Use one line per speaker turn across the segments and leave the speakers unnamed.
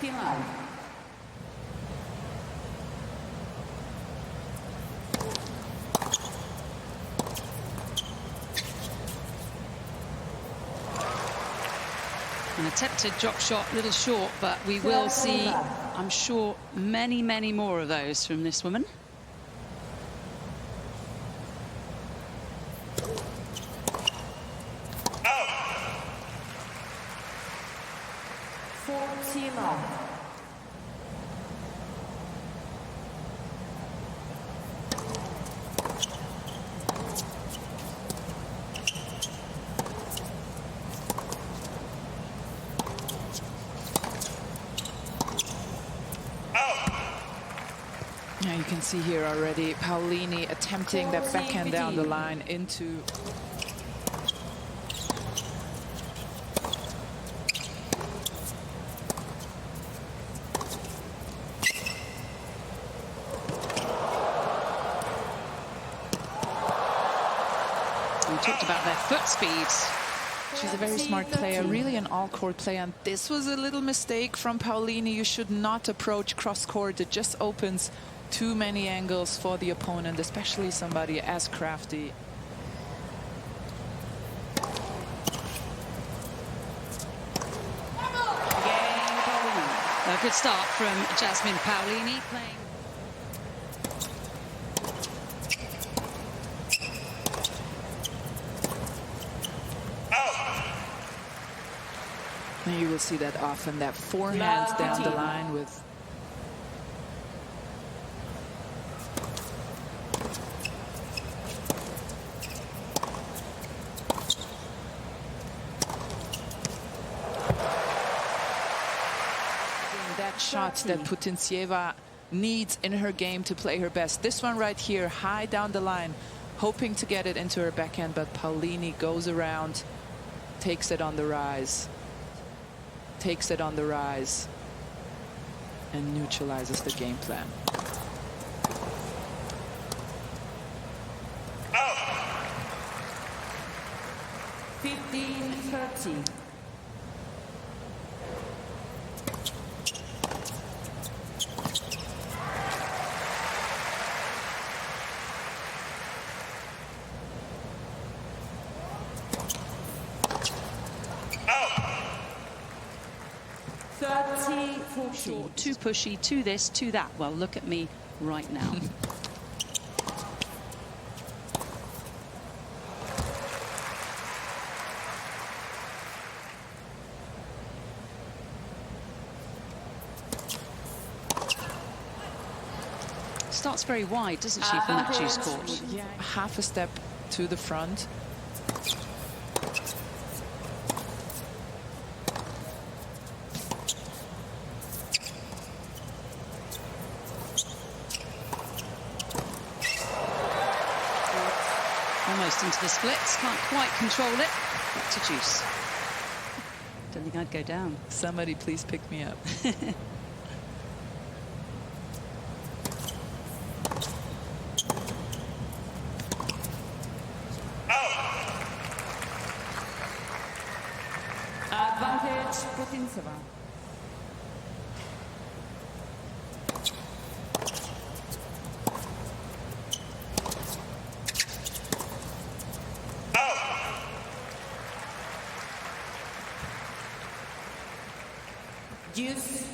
Final.
An attempted drop shot, little short, but we will see, I'm sure, many, many more of those from this woman.
Now you can see here already Paolini attempting that backhand down the line into
We talked about their foot speeds.
She's a very smart player, really an all-court player. And this was a little mistake from Paolini. You should not approach cross-court. It just opens too many angles for the opponent, especially somebody as crafty.
A good start from Jasmine Paolini playing.
And you will see that often, that forehand down the line with that shot that Putintseva needs in her game to play her best. This one right here, high down the line, hoping to get it into her backhand, but Paolini goes around, takes it on the rise. Takes it on the rise and neutralizes the game plan.
Oh. 15-13.
Short, too pushy, to this, to that. Well, look at me right now. Starts very wide, doesn't she, from that juice court?
Yeah, half a step to the front.
Almost into the splits, can't quite control it. Back to juice. Don't think I'd go down.
Somebody please pick me up.
Advantage Putintseva. Juice.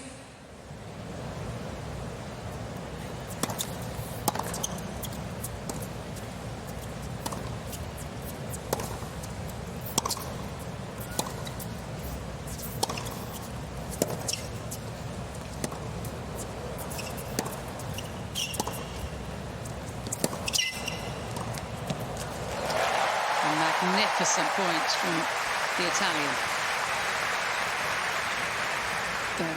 A magnificent point from the Italian.
That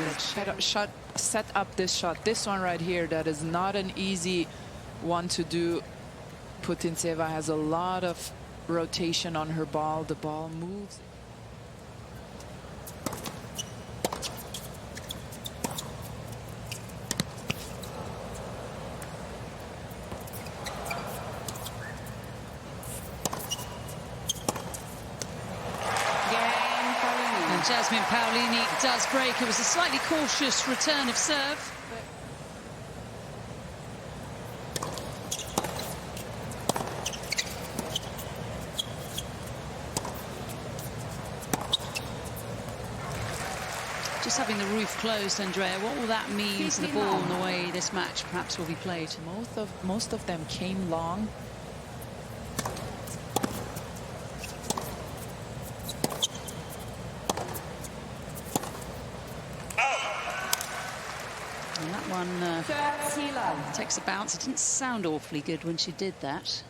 is set up this shot. This one right here, that is not an easy one to do. Putintseva has a lot of rotation on her ball. The ball moves.
Jasmine Paolini does break. It was a slightly cautious return of serve. Just having the roof closed, Andrea, what will that mean to the ball and the way this match perhaps will be played?
Most of them came long.
And that one takes a bounce. It didn't sound awfully good when she did that.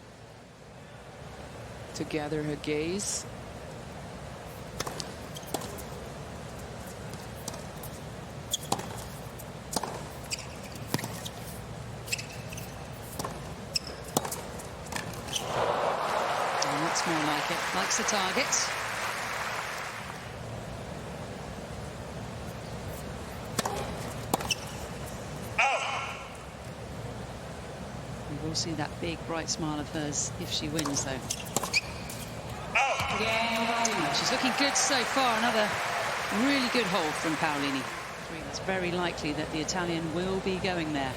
To gather her gaze.
More like it. Likes the target. We will see that big bright smile of hers if she wins, though. She's looking good so far. Another really good hold from Paolini. It's very likely that the Italian will be going there.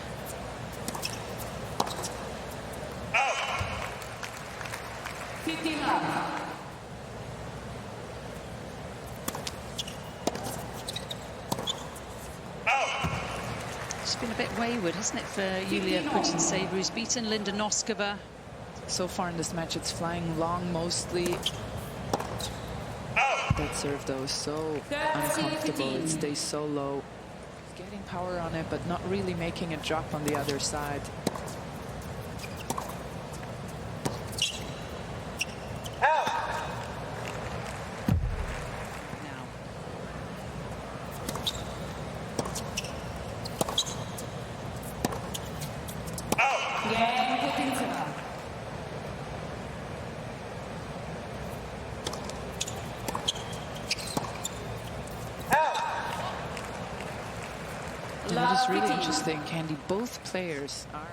It's been a bit wayward, hasn't it, for Yulia Putintseva, who's beaten Linda Noskova.
So far in this match, it's flying long mostly. That serve, though, is so uncomfortable. It stays so low. Getting power on it, but not really making it drop on the other side. That is really interesting, Candy. Both players are...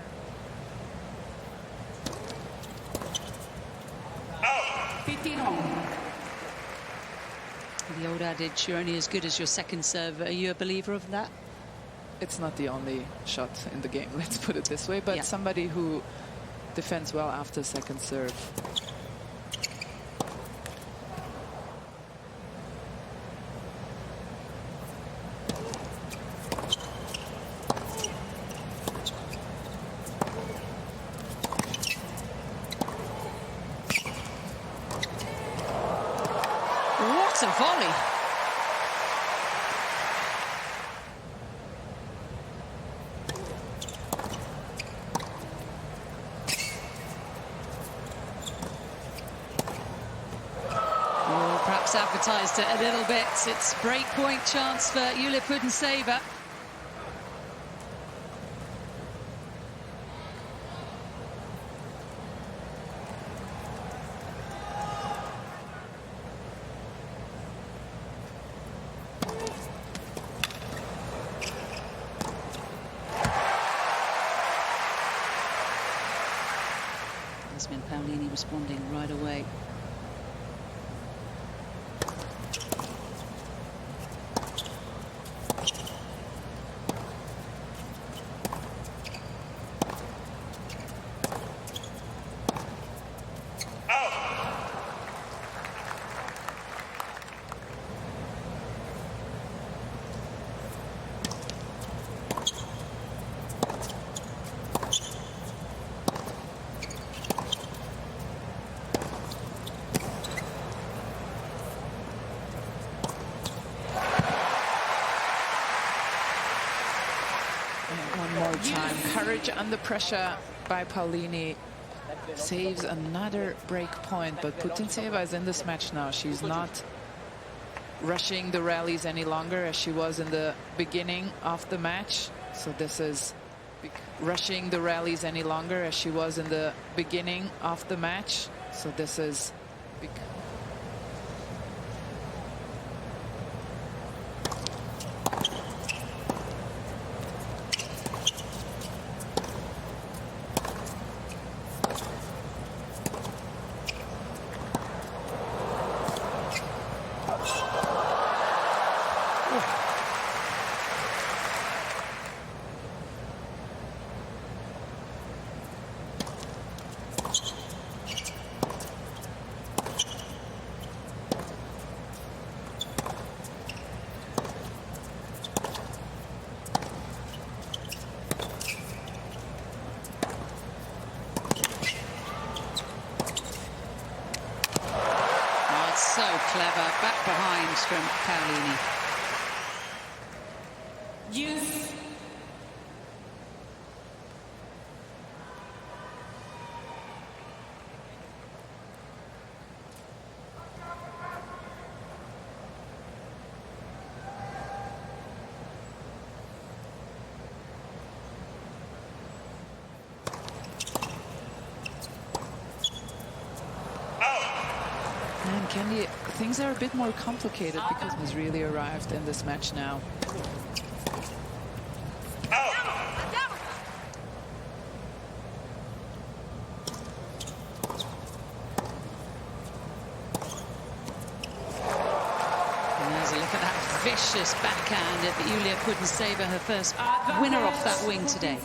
The old adage, you're only as good as your second serve. Are you a believer of that?
It's not the only shot in the game, let's put it this way, but
yeah.
Somebody who defends well after second serve.
What a volley! Oh, perhaps advertised it a little bit. It's break point chance for Yulia Putintseva. Jasmine Paolini responding right away.
One more time. Courage under pressure by Paolini. Saves another break point, but Putintseva is in this match now. She's not rushing the rallies any longer as she was in the beginning of the match. So this is rushing the rallies any longer as she was in the beginning of the match. So this is
so clever. Back behind from Paolini.
Use.
And Candy, things are a bit more complicated because he's really arrived in this match now.
And there's a look at that vicious backhand of Yulia Putintseva, her first winner off that wing today.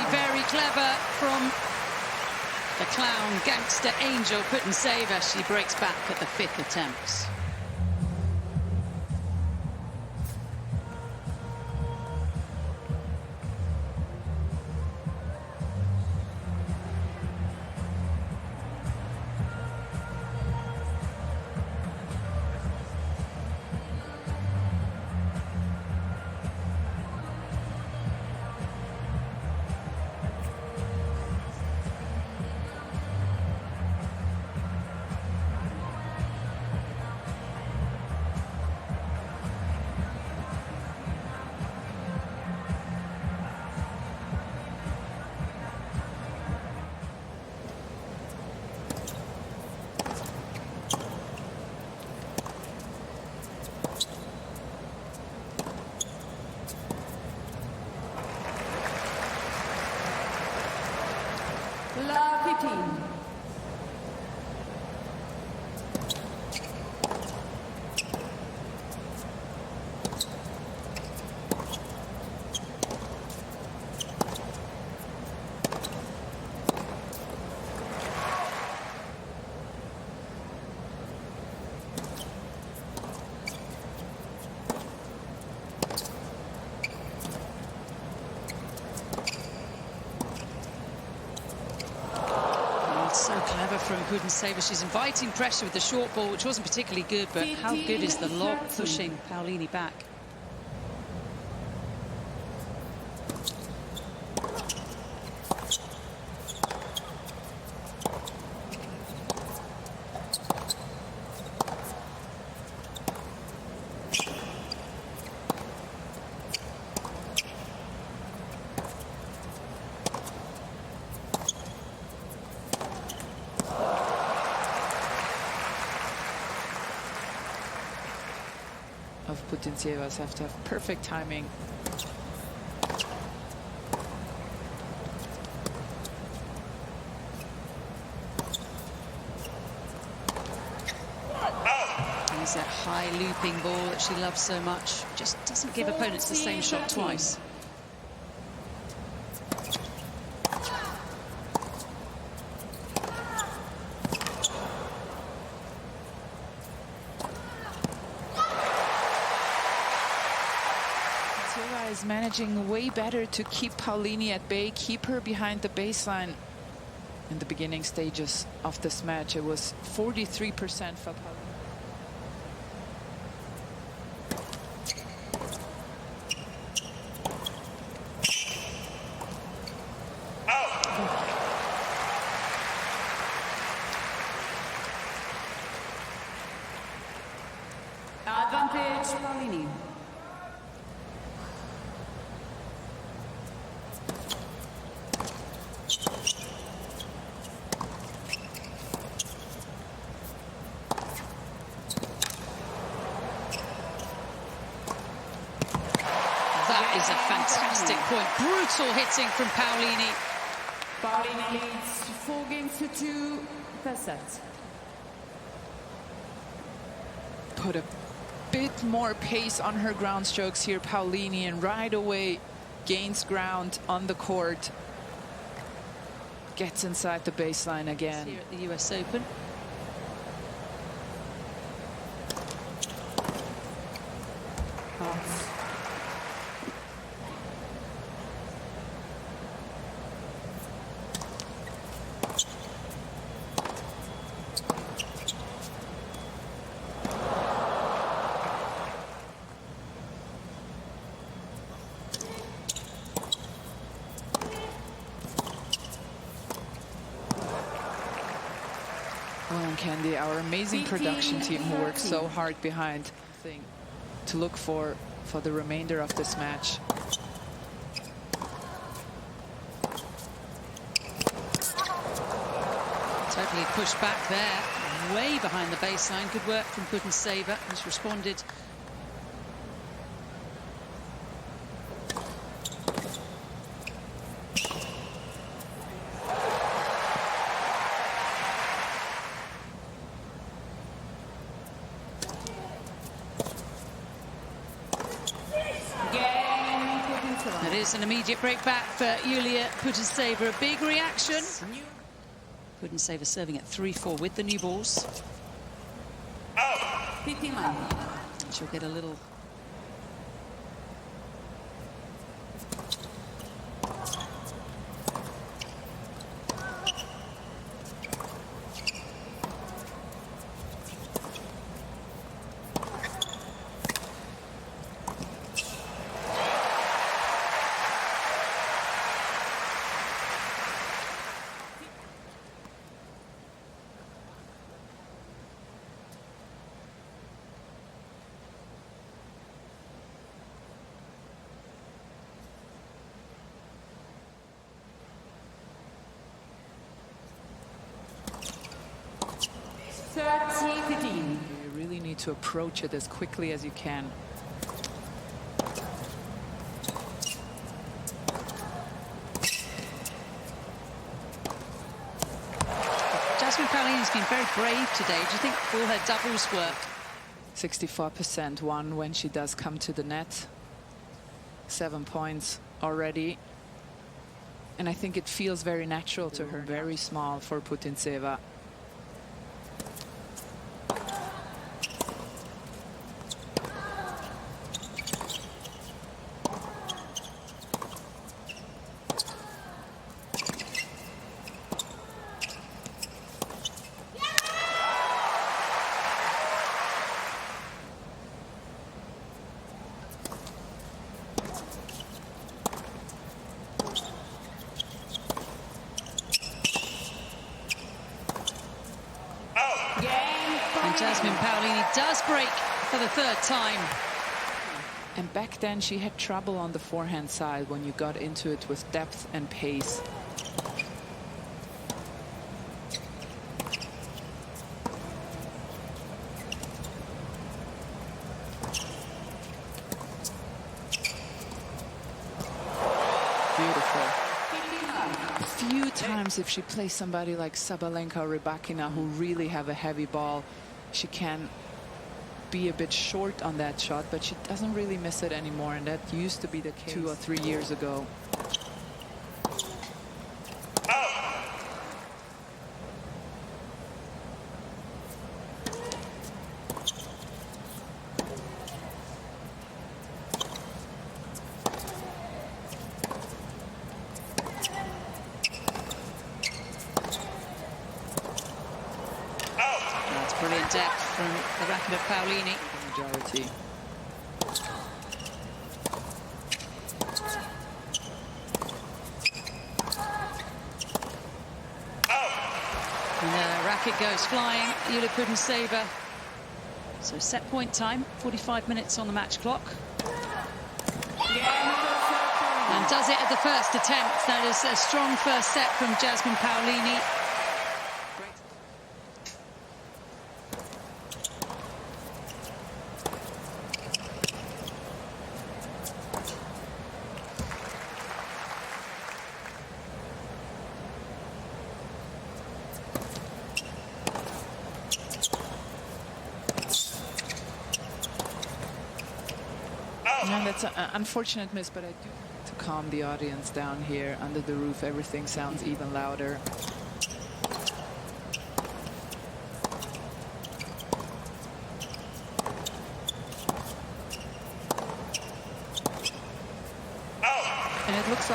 Very clever from the clown gangster angel Putintseva. She breaks back at the 5th attempt.
La 15.
So clever from Putintseva. She's inviting pressure with the short ball, which wasn't particularly good, but how good is the lob pushing Paolini back?
Of Putintsevas have to have perfect timing.
There's that high looping ball that she loves so much. Just doesn't give opponents the same shot twice.
Is managing way better to keep Paolini at bay, keep her behind the baseline. In the beginning stages of this match, it was 43% for Paolini.
Advantage Paolini.
That is a fantastic point. Brutal hitting from Paolini.
Paolini leads 4-2 per set.
Put a bit more pace on her ground strokes here, Paolini, and right away gains ground on the court, gets inside the baseline again.
Here at the US Open.
Well, and Candy, our amazing production team who works so hard behind thing to look for the remainder of this match.
Totally pushed back there, way behind the baseline. Good work from Putintseva, who's responded. It is an immediate break back for Yulia Putintseva. A big reaction. Putintseva serving at 3-4 with the new balls. She'll get a little.
You really need to approach it as quickly as you can.
Jasmine Paolini's been very brave today. Do you think all her doubles work?
64% won when she does come to the net. 7 points already. And I think it feels very natural to her. Very small for Putintseva.
And Jasmine Paolini does break for the third time.
And back then she had trouble on the forehand side when you got into it with depth and pace. Beautiful. A few times if she plays somebody like Sabalenka or Rybakina who really have a heavy ball, she can be a bit short on that shot, but she doesn't really miss it anymore, and that used to be the case 2 or 3 years ago.
Brilliant depth from the racket of Paolini.
Majority.
And the racket goes flying. Yulia Putintseva. So set point time, 45 minutes on the match clock. And does it at the first attempt. That is a strong first set from Jasmine Paolini.
No, that's an unfortunate miss, but I do. to calm the audience down here under the roof. Everything sounds even louder. And it looks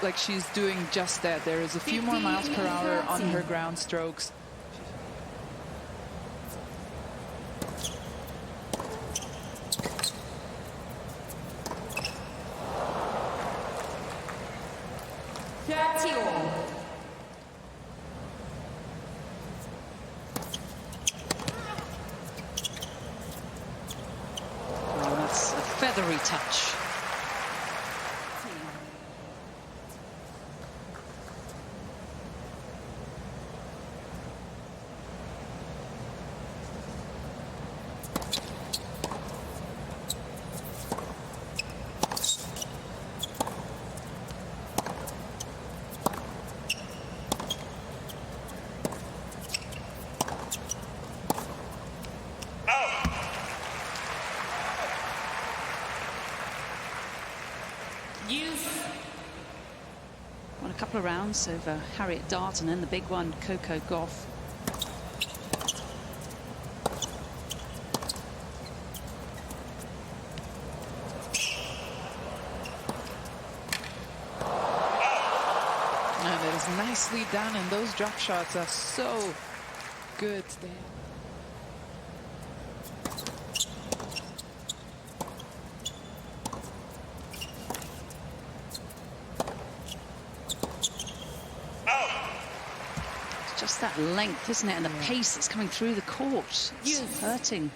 like she's doing just that. There is a few more miles per hour on her ground strokes.
Oh, that's a feathery touch. Won a couple of rounds over Harriet Dart and then the big one, Coco Gauff.
And it is nicely done, and those drop shots are so good there.
Just that length, isn't it? And the pace that's coming through the court. It's hurting.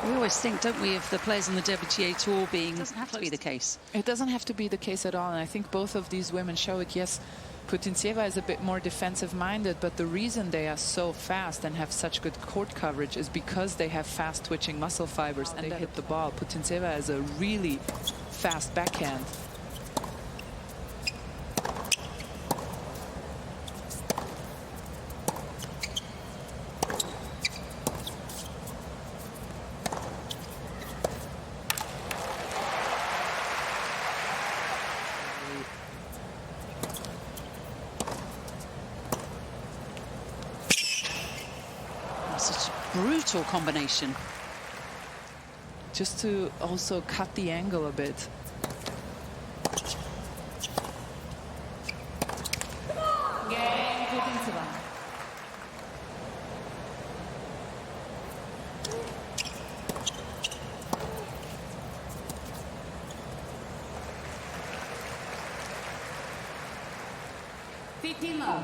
We always think, don't we, of the players on the WTA Tour being... It doesn't have to be the case.
It doesn't have to be the case at all, and I think both of these women show it. Yes, Putintseva is a bit more defensive-minded, but the reason they are so fast and have such good court coverage is because they have fast-twitching muscle fibers and they hit the ball. Putintseva has a really fast backhand.
Such a brutal combination.
Just to also cut the angle a bit.
Game Putintseva. Love.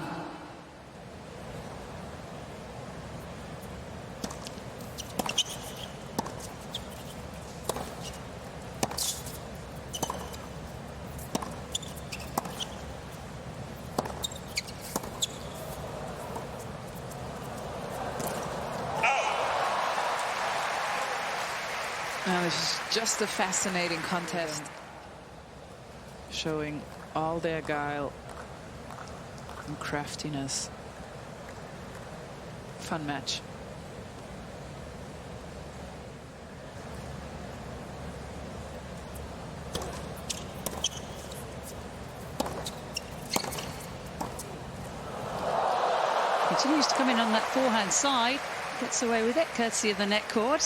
Now, this is just a fascinating contest, showing all their guile and craftiness. Fun match.
Continues to come in on that forehand side, gets away with it courtesy of the net cord.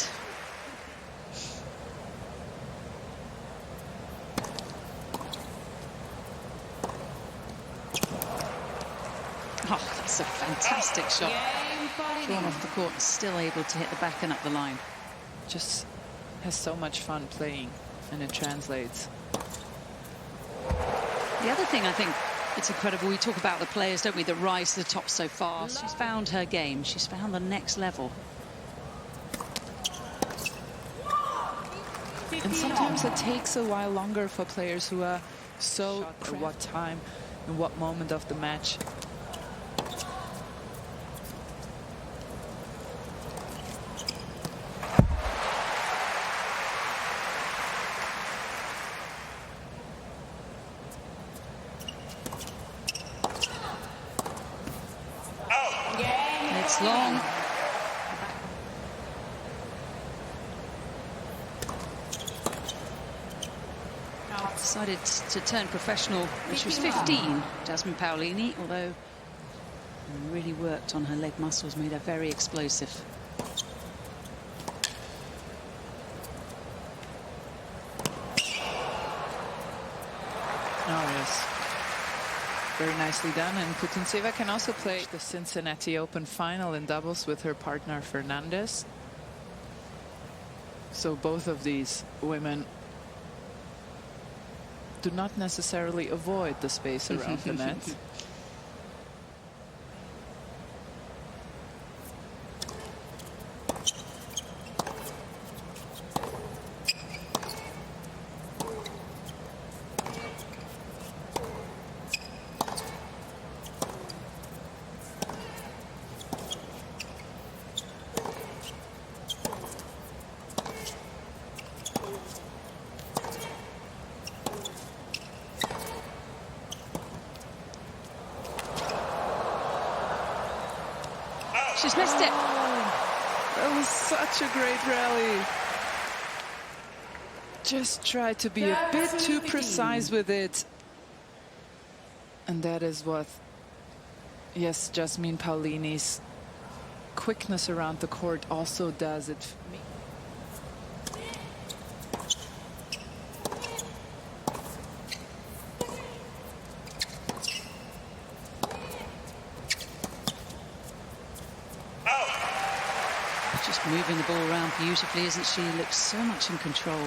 Oh, that's a fantastic shot. Drawn off the court, still able to hit the back and up the line.
Just has so much fun playing, and it translates.
The other thing I think it's incredible, we talk about the players, don't we, that rise to the top so fast. She's found her game. She's found the next level.
And sometimes it takes a while longer for players who are so at what time, in what moment of the match.
It's long. decided to turn professional when she was 15, Jasmine Paolini, although really worked on her leg muscles, made her very explosive.
Oh, yes. Very nicely done. And Putintseva can also play the Cincinnati Open final in doubles with her partner Fernandez. So both of these women do not necessarily avoid the space around the net.
She's missed it.
That was such a great rally. Just tried to be a bit too precise with it. And that is what, yes, Jasmine Paolini's quickness around the court also does it.
Just moving the ball around beautifully, isn't she? Looks so much in control.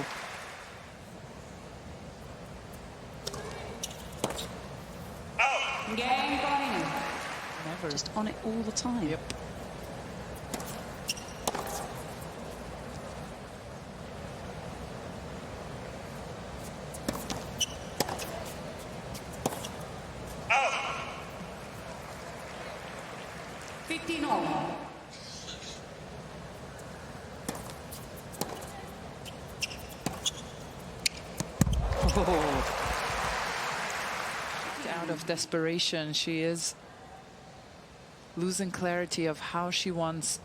Never.
Just on it all the time.
Yep. Out of desperation, she is losing clarity of how she wants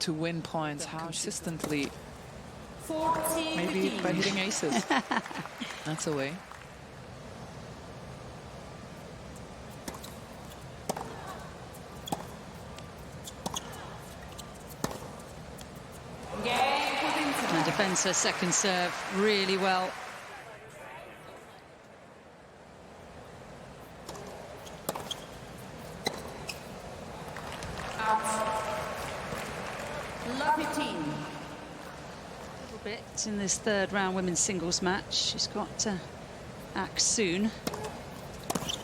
to win points, how consistently. Maybe by hitting aces. That's a way.
And defends her second serve really well. Bit in this third round women's singles match. She's got to act soon.
That's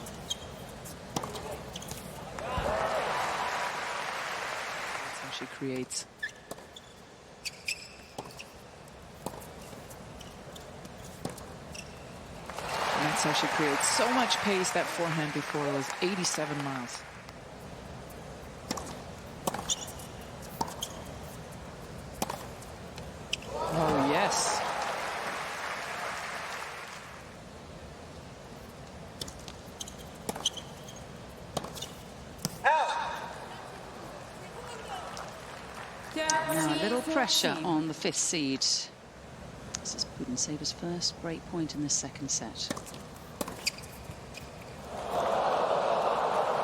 how she creates. And that's how she creates so much pace. That forehand before was 87 miles. Oh, yes.
Now a little pressure on the fifth seed. This is Putintseva's first break point in the second set.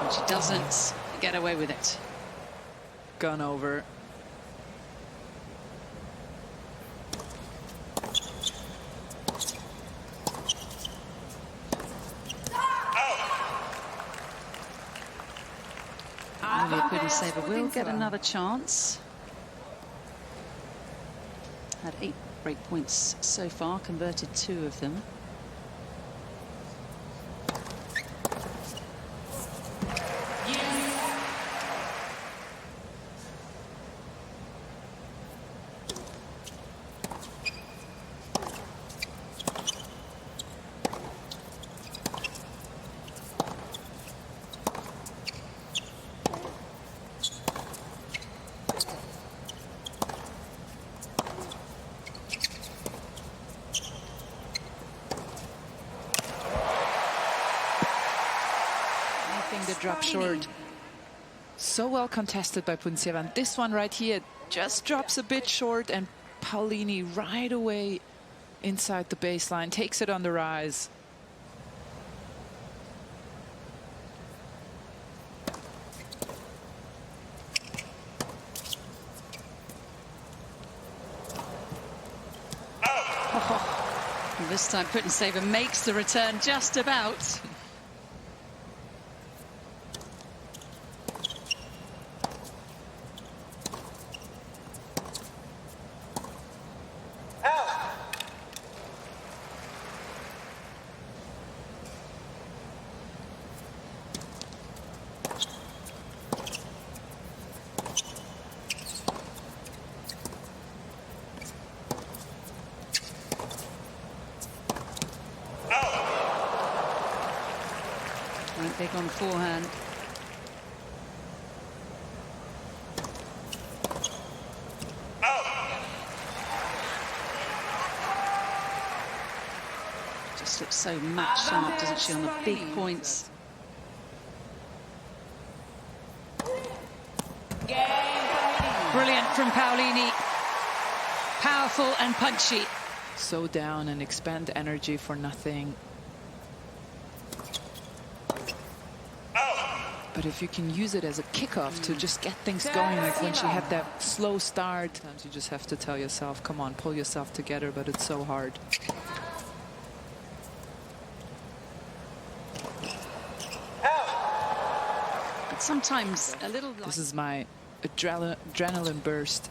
And she doesn't get away with it.
Gone over.
Yulia Putintseva will get another chance. Had 8 break points so far, converted 2 of them.
The drop short. So well contested by Putintseva. And this one right here just drops a bit short, and Paolini right away inside the baseline takes it on the rise.
And this time Putintseva makes the return just about. Went big on forehand. Just looks so matched up, doesn't she, on the big points? Brilliant from Paolini. Powerful and punchy.
So down and expend energy for nothing. But if you can use it as a kickoff to just get things going, like when she had that slow start, sometimes you just have to tell yourself, come on, pull yourself together, but it's so hard.
But sometimes a little...
This is my adrenaline burst.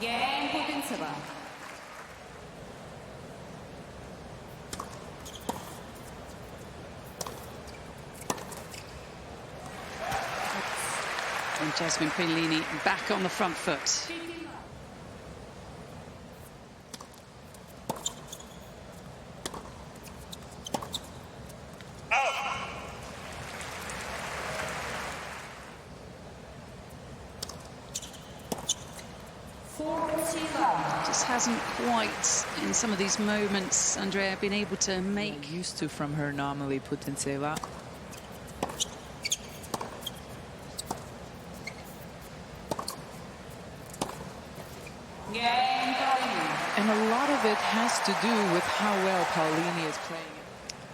Game Putintseva.
And Jasmine Paolini back on the front foot. Just hasn't quite, in some of these moments, Andrea, been able to make...
Used to from her normally, Putintseva. And a lot of it has to do with how well Paolini is playing it.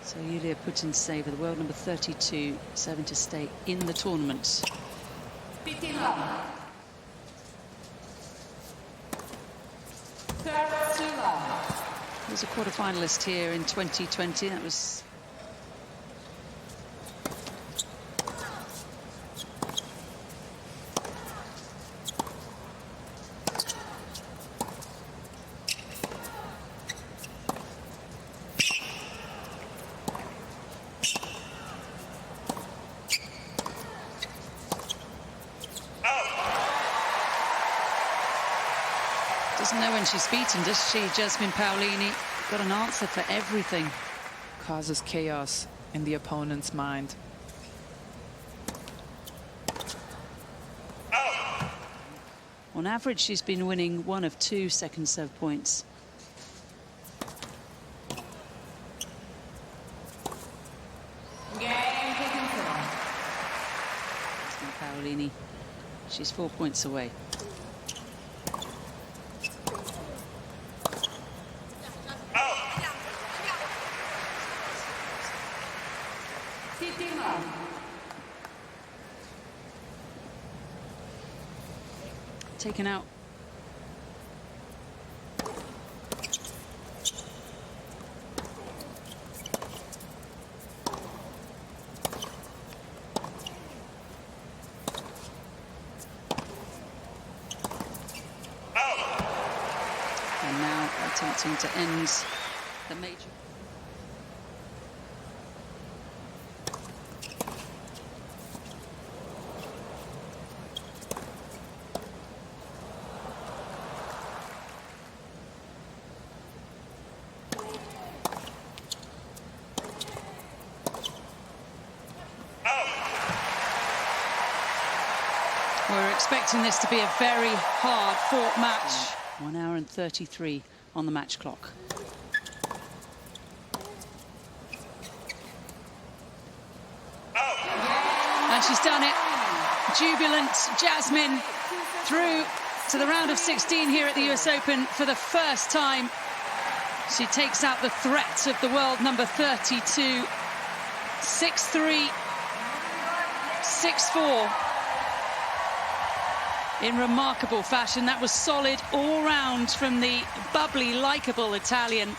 So Yulia Putintseva, the world number 32, serving to stay in the tournament. He was a quarter-finalist here in 2020. That was... Doesn't know when she's beaten, does she, Jasmine Paolini? Got an answer for everything.
Causes chaos in the opponent's mind.
On average, she's been winning 1 of 2 second serve points. Jasmine Paolini, she's 4 points away. Taken out. And now attempting to end the major. We're expecting this to be a very hard-fought match. 1 hour and 33 on the match clock. And she's done it. jubilant Jasmine through to the round of 16 here at the US Open for the first time. She takes out the threat of the world number 32. 6-3, 6-4. In remarkable fashion. That was solid all round from the bubbly, likeable Italian.